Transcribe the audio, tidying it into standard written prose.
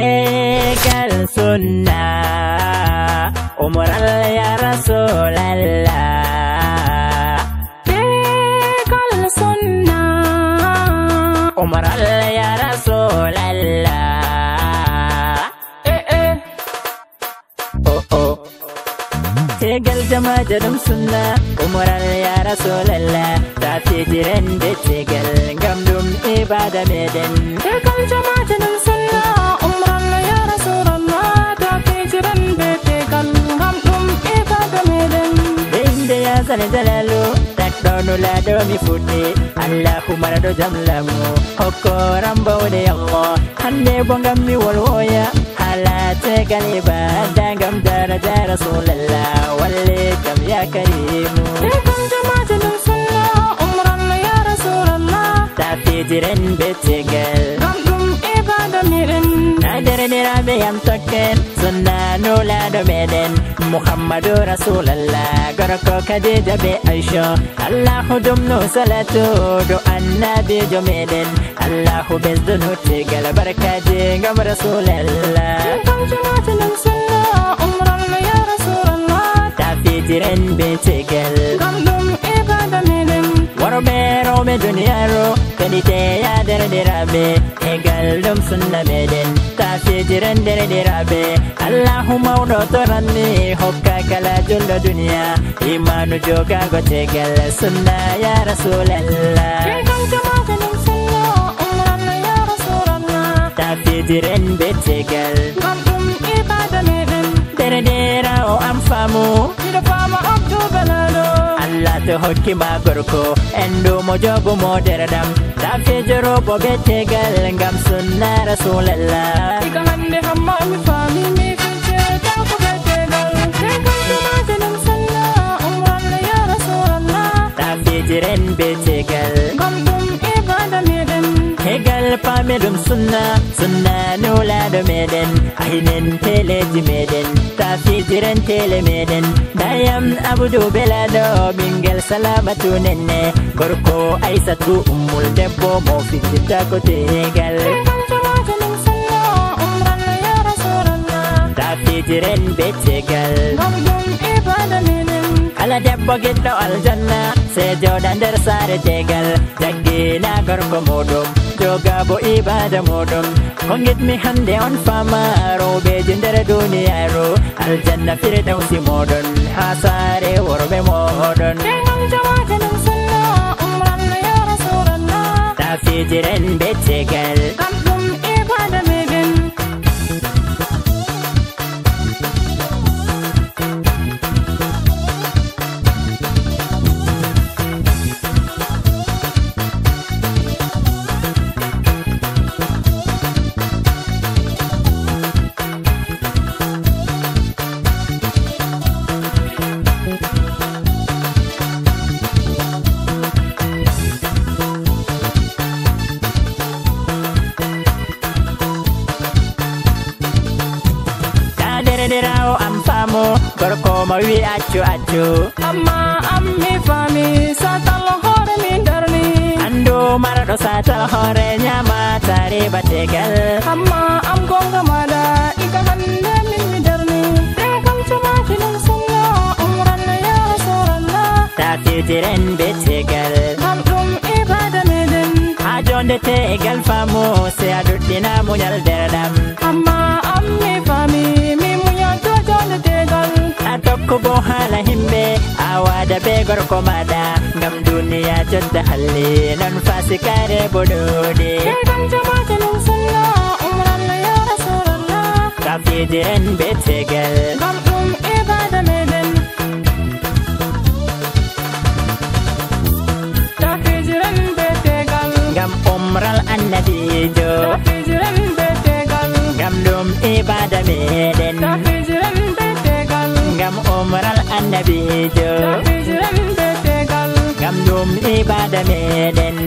tegal sunna umral ya Rasulallah tegal sunna umral ya Rasulallah tegal jama'a jalum sunna umral ya Rasulallah ta fi jiran da tegal gamdum ibada meden tegal jama'a jalum sunna umral ya Rasulallah ta fi jiran da tegal gamdum ibada meden inda ya zane jalalu takdonu la do mi futi Allahumma rado jamlamu hokoram bawde Allah hande bongam mi wolwoya hala tegal ibada gam daraja Rasulallah walle kam ya karimu tegal jama'a jalum sunna umral ya Rasulallah ta fi jiran be tegal gamdum ibada meden nadere nirabe yam token sunna no la do meden Muhammadu Rasulallah garako Khadija be Aisha Allahu dumnu salatu do annabi jo meden Allahu bezdunu tegal barakaji ngam Rasulallah tegal jama'a jalum sunna umral ya Rasulallah ta fi jiran be tegal gamdum ibada meden warbe robe duniyaro kanite ya derdirabe tegal dum sunna meden ta fi jiran derdirabe Allahu mawdo toranni hokka kala jullo duniya imanu joga go tegal sunna ya Rasulallah tegal jama'a jalum sunna umral ya Rasulallah ta fi jiran be tegal gamdum ibada meden derdira o amfamu ida fama abdu balado Allah to hokki ma gorko endo mo jogo mo derdam ta fi joro bo be tegal ngam sunna Rasulallah ika hande hamma mi fami mi fice ta ko be tegal tegal jama'a jalum sunna umral ya Rasulallah ta fi jiran be tegal gamdum ibada meden tegal pamedum sunna sunna nula do meden ahinen teleji meden ta fi jiran tele meden dayam abudu belado bingel salamatu nenne gorko aisatu ummul debbo mo fitita ko tegal tegal jama'a jalum sunna umral ya Rasulallah ta fi jiran be tegal gamdum ibada meden kala debbo giddo aljanna se jodan der sare tegal jaggina gorko modum joga bo ibada modum kongit mi hande on fama robe jinder duniyaro aljanna firdausi modon ha sare worbe modon tegal jama'a jalum sunna umral ya Rasulallah ta fi jiran be tegal gamdum ibada meden derdirawo am famo gorko mo wi accu accu amma ammi fami satal hore min darni andu marado satal hore nyama tare bategal amma am gonga mada ika hande min darni tegal jama'a jalum sunna umral ya Rasulallah ta fi jiran be tegal gamdum ibada meden hajonde tegal famo se aduddina munyal derdam amma ammi fami mi munya jojonde tegal atokko bo hala himbe awada be gorko mada ngam duniya jodda halle non fasikare bodode tegal jama'a jalum sunna umral ya Rasulallah ta fi jiran be tegal gamdum ibada meden ta fi jiran be tegal ngam umral annabijo ta fi jiran be tegal ngam dum ibada meden ta fi jiran be tegal ngam umral annabijo ta fi jiran be tegal ngam dum ibada meden